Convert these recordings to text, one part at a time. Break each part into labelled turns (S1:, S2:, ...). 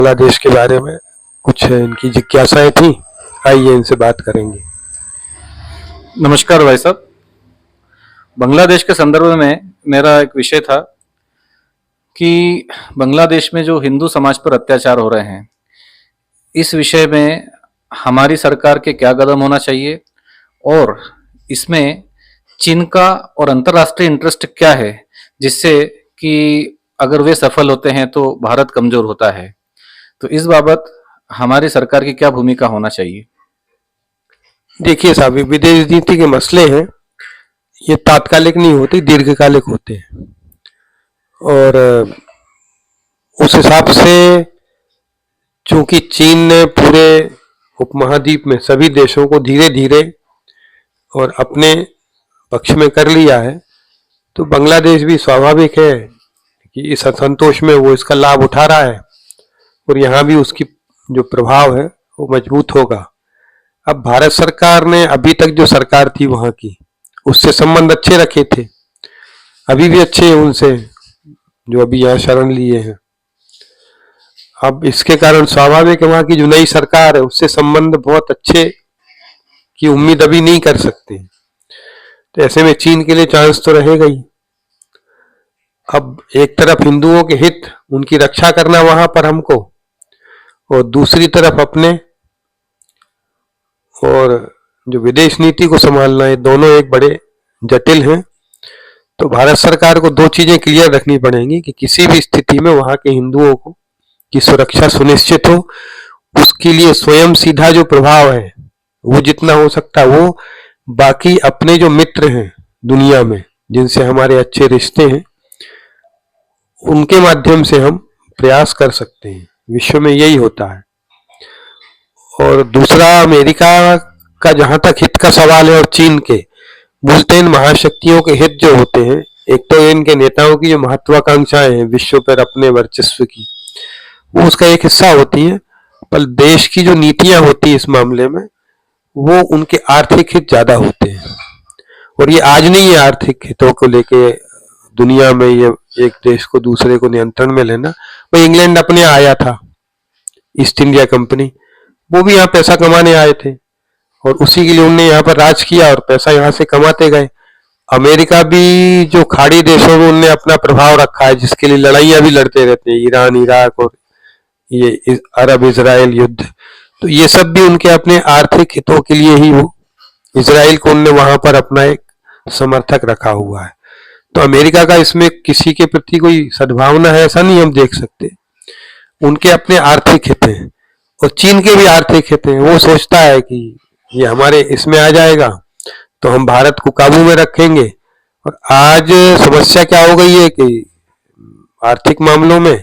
S1: बांग्लादेश के बारे में कुछ इनकी जिज्ञासाएं थी, आइए इनसे बात करेंगे।
S2: नमस्कार भाई साहब। बांग्लादेश के संदर्भ में मेरा एक विषय था कि बांग्लादेश में जो हिंदू समाज पर अत्याचार हो रहे हैं, इस विषय में हमारी सरकार के क्या कदम होना चाहिए और इसमें चीन का और अंतर्राष्ट्रीय इंटरेस्ट क्या है, जिससे कि अगर वे सफल होते हैं तो भारत कमजोर होता है। तो इस बाबत हमारी सरकार की क्या भूमिका होना चाहिए?
S1: देखिए साहब, विदेश नीति के मसले हैं, ये तात्कालिक नहीं होते, दीर्घकालिक होते हैं। और उस हिसाब से चूंकि चीन ने पूरे उपमहाद्वीप में सभी देशों को धीरे धीरे और अपने पक्ष में कर लिया है, तो बांग्लादेश भी स्वाभाविक है कि इस असंतोष में वो इसका लाभ उठा रहा है और यहाँ भी उसकी जो प्रभाव है वो मजबूत होगा। अब भारत सरकार ने अभी तक जो सरकार थी वहां की, उससे संबंध अच्छे रखे थे, अभी भी अच्छे हैं उनसे, जो अभी यहाँ शरण लिए हैं। अब इसके कारण स्वाभाविक है वहां की जो नई सरकार है उससे संबंध बहुत अच्छे की उम्मीद अभी नहीं कर सकते। तो ऐसे में चीन के लिए चांस तो रहेगा ही। अब एक तरफ हिंदुओं के हित, उनकी रक्षा करना वहां पर हमको, और दूसरी तरफ अपने और जो विदेश नीति को संभालना है, दोनों एक बड़े जटिल हैं। तो भारत सरकार को दो चीजें क्लियर रखनी पड़ेंगी कि किसी भी स्थिति में वहां के हिंदुओं को की सुरक्षा सुनिश्चित हो। उसके लिए स्वयं सीधा जो प्रभाव है वो जितना हो सकता है वो बाकी अपने जो मित्र हैं दुनिया में, जिनसे हमारे अच्छे रिश्ते हैं, उनके माध्यम से हम प्रयास कर सकते हैं। विश्व में यही होता है। और दूसरा, अमेरिका का जहां तक हित का सवाल है और चीन के, मूलतः इन महाशक्तियों के हित जो होते हैं, एक तो इनके नेताओं की जो महत्वाकांक्षाएं हैं विश्व पर अपने वर्चस्व की, वो उसका एक हिस्सा होती है, पर देश की जो नीतियां होती है इस मामले में, वो उनके आर्थिक हित ज्यादा होते हैं। और ये आज नहीं है आर्थिक हितों को लेके दुनिया में ये एक देश को दूसरे को नियंत्रण में लेना। भाई इंग्लैंड अपने आया था, ईस्ट इंडिया कंपनी, वो भी यहाँ पैसा कमाने आए थे और उसी के लिए उनने यहाँ पर राज किया और पैसा यहाँ से कमाते गए। अमेरिका भी जो खाड़ी देशों में उनने अपना प्रभाव रखा है, जिसके लिए लड़ाइयां भी लड़ते रहते हैं, ईरान, इराक और ये अरब इजराइल युद्ध, तो ये सब भी उनके अपने आर्थिक हितों के लिए ही, वो इजराइल को उनने वहां पर अपना एक समर्थक रखा हुआ है। तो अमेरिका का इसमें किसी के प्रति कोई सद्भावना है ऐसा नहीं हम देख सकते। उनके अपने आर्थिक हित हैं और चीन के भी आर्थिक हित हैं। वो सोचता है कि ये हमारे इसमें आ जाएगा तो हम भारत को काबू में रखेंगे। और आज समस्या क्या हो गई है कि आर्थिक मामलों में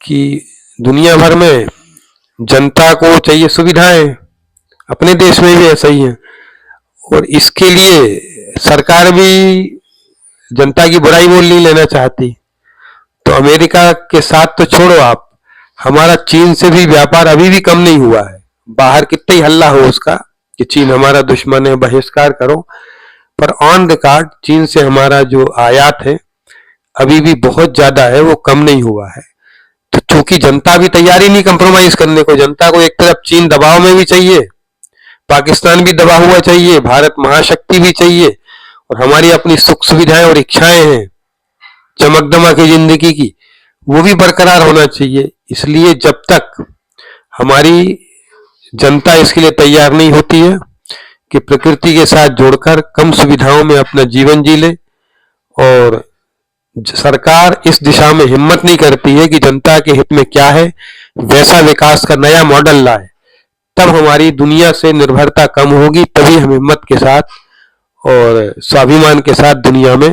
S1: कि दुनिया भर में जनता को चाहिए सुविधाएं, अपने देश में भी ऐसा ही है, और इसके लिए सरकार भी जनता की बुराई मोल नहीं लेना चाहती। तो अमेरिका के साथ तो छोड़ो आप, हमारा चीन से भी व्यापार अभी भी कम नहीं हुआ है। बाहर कितना ही हल्ला हो उसका कि चीन हमारा दुश्मन है, बहिष्कार करो, पर ऑन रिकॉर्ड चीन से हमारा जो आयात है अभी भी बहुत ज्यादा है, वो कम नहीं हुआ है। तो चूंकि जनता भी तैयारी नहीं कंप्रोमाइज करने को, जनता को एक तरफ चीन दबाव में भी चाहिए, पाकिस्तान भी दबा हुआ चाहिए, भारत महाशक्ति भी चाहिए, और हमारी अपनी सुख सुविधाएं और इच्छाएं हैं चमक दमक की जिंदगी की, वो भी बरकरार होना चाहिए। इसलिए जब तक हमारी जनता इसके लिए तैयार नहीं होती है कि प्रकृति के साथ जोड़कर कम सुविधाओं में अपना जीवन जी ले, और सरकार इस दिशा में हिम्मत नहीं करती है कि जनता के हित में क्या है वैसा विकास का नया मॉडल लाए, तब हमारी दुनिया से निर्भरता कम होगी। तभी हम हिम्मत के साथ और स्वाभिमान के साथ दुनिया में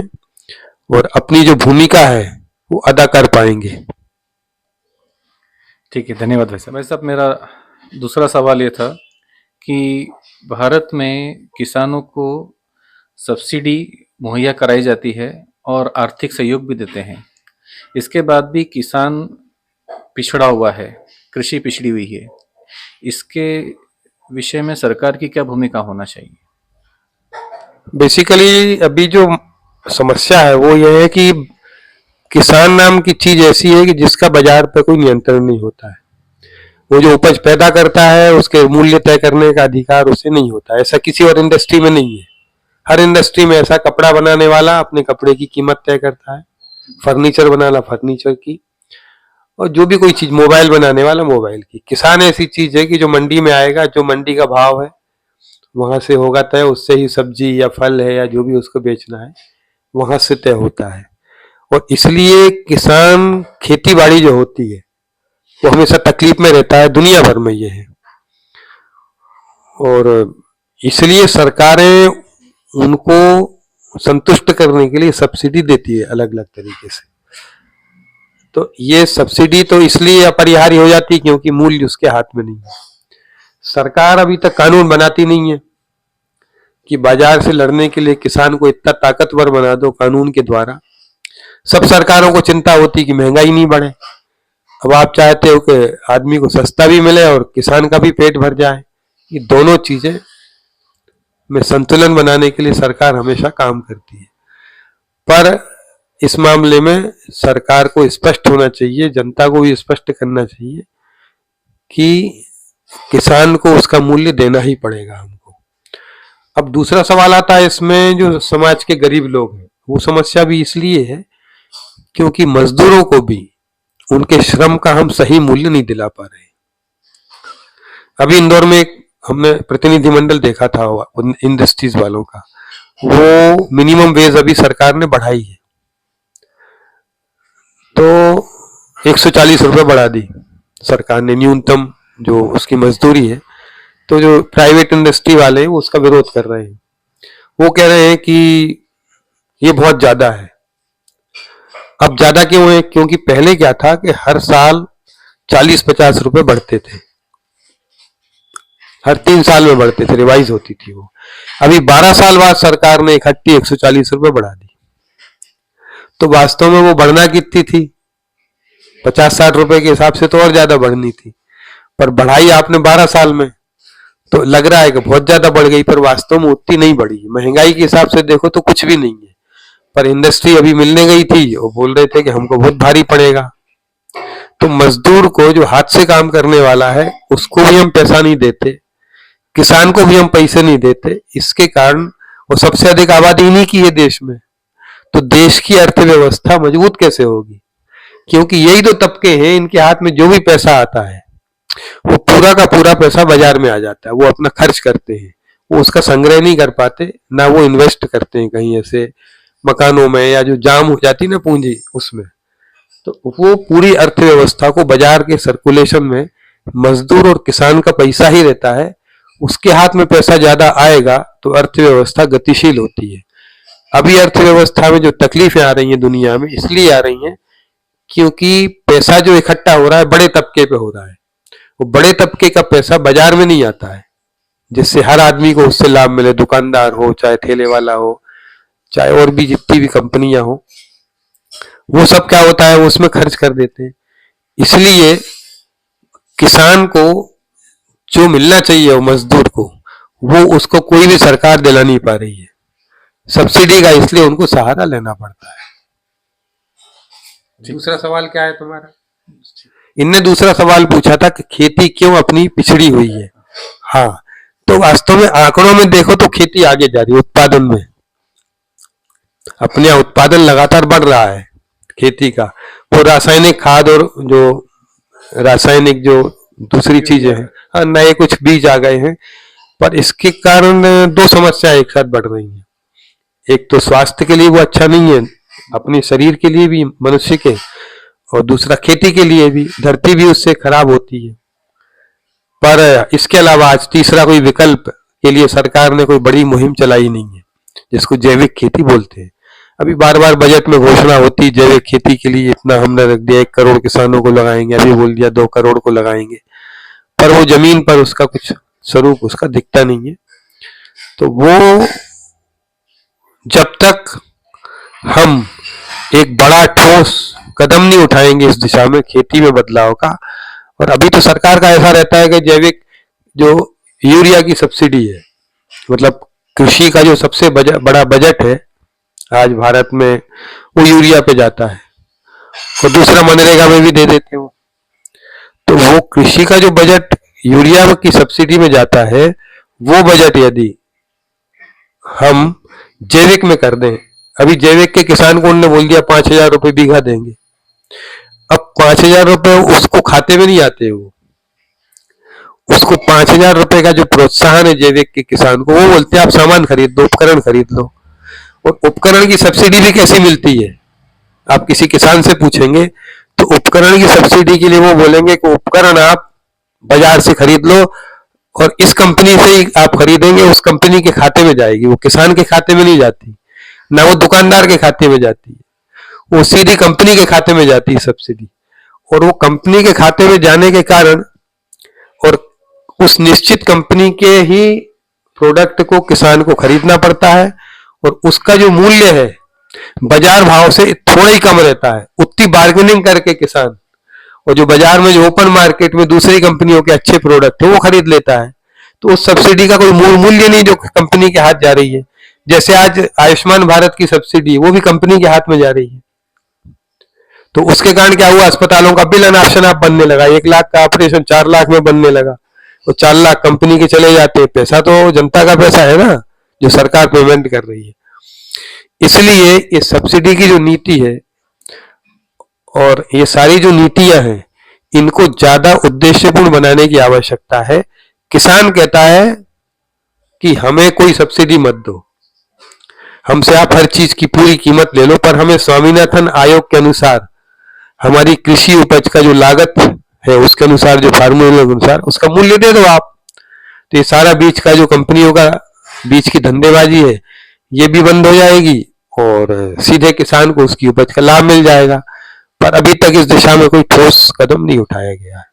S1: और अपनी जो भूमिका है वो अदा कर पाएंगे।
S2: ठीक है, धन्यवाद भाई साहब। भाई साहब, मेरा दूसरा सवाल ये था कि भारत में किसानों को सब्सिडी मुहैया कराई जाती है और आर्थिक सहयोग भी देते हैं, इसके बाद भी किसान पिछड़ा हुआ है, कृषि पिछड़ी हुई है। इसके विषय में सरकार की क्या भूमिका होना चाहिए?
S1: बेसिकली अभी जो समस्या है वो ये है कि किसान नाम की चीज ऐसी है कि जिसका बाजार पर कोई नियंत्रण नहीं होता है। वो जो उपज पैदा करता है उसके मूल्य तय करने का अधिकार उसे नहीं होता। ऐसा किसी और इंडस्ट्री में नहीं है। हर इंडस्ट्री में ऐसा, कपड़ा बनाने वाला अपने कपड़े की कीमत तय करता है, फर्नीचर बनाना फर्नीचर की, और जो भी कोई चीज, मोबाइल बनाने वाला मोबाइल की। किसान ऐसी चीज है कि जो मंडी में आएगा, जो मंडी का भाव है वहां से होगा तय, उससे ही सब्जी या फल है या जो भी उसको बेचना है वहां से तय होता है। और इसलिए किसान, खेती बाड़ी जो होती है वो हमेशा तकलीफ में रहता है, दुनिया भर में ये है। और इसलिए सरकारें उनको संतुष्ट करने के लिए सब्सिडी देती है अलग अलग तरीके से। तो ये सब्सिडी तो इसलिए अपरिहार्य हो जाती है क्योंकि मूल्य उसके हाथ में नहीं है। सरकार अभी तक कानून बनाती नहीं है कि बाजार से लड़ने के लिए किसान को इतना ताकतवर बना दो कानून के द्वारा। सब सरकारों को चिंता होती कि महंगाई नहीं बढ़े। अब आप चाहते हो कि आदमी को सस्ता भी मिले और किसान का भी पेट भर जाए। ये दोनों चीजें में संतुलन बनाने के लिए सरकार हमेशा काम करती है। पर इस मामले में सरकार को स्पष्ट होना चाहिए, जनता को भी स्पष्ट करना चाहिए कि किसान को उसका मूल्य देना ही पड़ेगा हमको। अब दूसरा सवाल आता है इसमें, जो समाज के गरीब लोग हैं वो समस्या भी इसलिए है क्योंकि मजदूरों को भी उनके श्रम का हम सही मूल्य नहीं दिला पा रहे। अभी इंदौर में एक हमने प्रतिनिधिमंडल देखा था इंडस्ट्रीज वालों का, वो मिनिमम वेज अभी सरकार ने बढ़ाई है, तो 140 रुपए बढ़ा दी सरकार ने, न्यूनतम जो उसकी मजदूरी है। तो जो प्राइवेट इंडस्ट्री वाले हैं वो उसका विरोध कर रहे हैं। वो कह रहे हैं कि ये बहुत ज्यादा है। अब ज्यादा क्यों है? क्योंकि पहले क्या था कि हर साल 40-50 रुपए बढ़ते थे, हर 3 साल में बढ़ते थे, रिवाइज होती थी वो। अभी 12 साल बाद सरकार ने इकट्ठी 140 रुपए बढ़ा दी। तो वास्तव में वो बढ़ना कितनी थी? 50-60 रुपए के हिसाब से तो और ज्यादा बढ़नी थी, पर बढ़ाई आपने 12 साल में, तो लग रहा है कि बहुत ज्यादा बढ़ गई, पर वास्तव में उतनी नहीं बढ़ी। महंगाई के हिसाब से देखो तो कुछ भी नहीं है। पर इंडस्ट्री अभी मिलने गई थी और बोल रहे थे कि हमको बहुत भारी पड़ेगा। तो मजदूर को, जो हाथ से काम करने वाला है, उसको भी हम पैसा नहीं देते, किसान को भी हम पैसे नहीं देते। इसके कारण, और सबसे अधिक आबादी इन्हीं की है देश में, तो देश की अर्थव्यवस्था मजबूत कैसे होगी? क्योंकि यही तो तबके हैं इनके हाथ में जो भी पैसा आता है वो पूरा का पूरा पैसा बाजार में आ जाता है। वो अपना खर्च करते हैं, वो उसका संग्रह नहीं कर पाते, ना वो इन्वेस्ट करते हैं कहीं ऐसे मकानों में, या जो जाम हो जाती ना पूंजी उसमें। तो वो पूरी अर्थव्यवस्था को, बाजार के सर्कुलेशन में मजदूर और किसान का पैसा ही रहता है। उसके हाथ में पैसा ज्यादा आएगा तो अर्थव्यवस्था गतिशील होती है। अभी अर्थव्यवस्था में जो तकलीफें आ रही हैं दुनिया में, इसलिए आ रही हैं क्योंकि पैसा जो इकट्ठा हो रहा है बड़े तबके पे हो रहा है। वो बड़े तबके का पैसा बाजार में नहीं आता है, जिससे हर आदमी को उससे लाभ मिले, दुकानदार हो, चाहे ठेले वाला हो, चाहे और भी जितनी भी कंपनियां हो। वो सब क्या होता है, वो उसमें खर्च कर देते हैं। इसलिए किसान को जो मिलना चाहिए, वो मजदूर को, वो उसको कोई भी सरकार दिला नहीं पा रही है सब्सिडी का, इसलिए उनको सहारा लेना पड़ता है। दूसरा सवाल क्या है तुम्हारा? इनने दूसरा सवाल पूछा था कि खेती क्यों अपनी पिछड़ी हुई है। हाँ, तो वास्तव में आंकड़ों में देखो तो खेती आगे जा रही है, उत्पादन में अपने उत्पादन लगातार बढ़ रहा है खेती का। वो रासायनिक खाद और जो रासायनिक जो दूसरी चीजें हैं, हाँ, नए कुछ बीज आ गए हैं, पर इसके कारण 2 समस्याएं एक साथ बढ़ रही हैं। एक तो स्वास्थ्य के लिए वो अच्छा नहीं है, अपने शरीर के लिए भी, मनुष्य के, और दूसरा खेती के लिए भी, धरती भी उससे खराब होती है। पर इसके अलावा आज तीसरा कोई विकल्प के लिए सरकार ने कोई बड़ी मुहिम चलाई नहीं है, जिसको जैविक खेती बोलते हैं। अभी बार बार बजट में घोषणा होती, जैविक खेती के लिए इतना हमने रख दिया, 1 करोड़ किसानों को लगाएंगे, अभी बोल दिया 2 करोड़ को लगाएंगे, पर वो जमीन पर उसका कुछ स्वरूप उसका दिखता नहीं है। तो वो जब तक हम एक बड़ा ठोस कदम नहीं उठाएंगे इस दिशा में, खेती में बदलाव का, और अभी तो सरकार का ऐसा रहता है कि जैविक जो यूरिया की सब्सिडी है, मतलब कृषि का जो सबसे बड़ा बजट है आज भारत में, वो यूरिया पे जाता है, और दूसरा मनरेगा में भी दे देते हो। तो वो कृषि का जो बजट यूरिया की सब्सिडी में जाता है, वो बजट यदि हम जैविक में कर दें, अभी जैविक के किसान को उन्होंने बोल दिया 5,000 रुपए बीघा देंगे। अब 5,000 रुपए उसको खाते में नहीं आते, वो उसको 5,000 रुपए का जो प्रोत्साहन है जैविक के किसान को, वो बोलते हैं आप सामान खरीद दो, उपकरण खरीद लो। और उपकरण की सब्सिडी भी कैसी मिलती है, आप किसी किसान से पूछेंगे तो उपकरण की सब्सिडी के लिए वो बोलेंगे कि उपकरण आप बाजार से खरीद लो और इस कंपनी से ही आप खरीदेंगे, उस कंपनी के खाते में जाएगी, वो किसान के खाते में नहीं जाती, ना वो दुकानदार के खाते में जाती है, वो सीधी कंपनी के खाते में जाती है सब्सिडी। और वो कंपनी के खाते में जाने के कारण और उस निश्चित कंपनी के ही प्रोडक्ट को किसान को खरीदना पड़ता है और उसका जो मूल्य है बाजार भाव से थोड़ा ही कम रहता है। उतनी बार्गेनिंग करके किसान, और जो बाजार में जो ओपन मार्केट में दूसरी कंपनियों के अच्छे प्रोडक्ट है वो खरीद लेता है, तो उस सब्सिडी का कोई मूल्य नहीं जो कंपनी के हाथ जा रही है। जैसे आज आयुष्मान भारत की सब्सिडी, वो भी कंपनी के हाथ में जा रही है। तो उसके कारण क्या हुआ, अस्पतालों का बिल अनाप शनाप बनने लगा, 1 लाख का ऑपरेशन 4 लाख में बनने लगा, तो 4 लाख कंपनी के चले जाते हैं। पैसा तो जनता का पैसा है ना, जो सरकार पेमेंट कर रही है। इसलिए इस सब्सिडी की जो नीति है और ये सारी जो नीतियां हैं, इनको ज्यादा उद्देश्यपूर्ण बनाने की आवश्यकता है। किसान कहता है कि हमें कोई सब्सिडी मत दो, हमसे आप हर चीज की पूरी कीमत ले लो, पर हमें स्वामीनाथन आयोग के अनुसार हमारी कृषि उपज का जो लागत है उसके अनुसार, जो फार्मूले के अनुसार उसका मूल्य दे दो आप। तो ये सारा बीच का जो कंपनियों का बीच की धंधेबाजी है, ये भी बंद हो जाएगी और सीधे किसान को उसकी उपज का लाभ मिल जाएगा। पर अभी तक इस दिशा में कोई ठोस कदम नहीं उठाया गया है।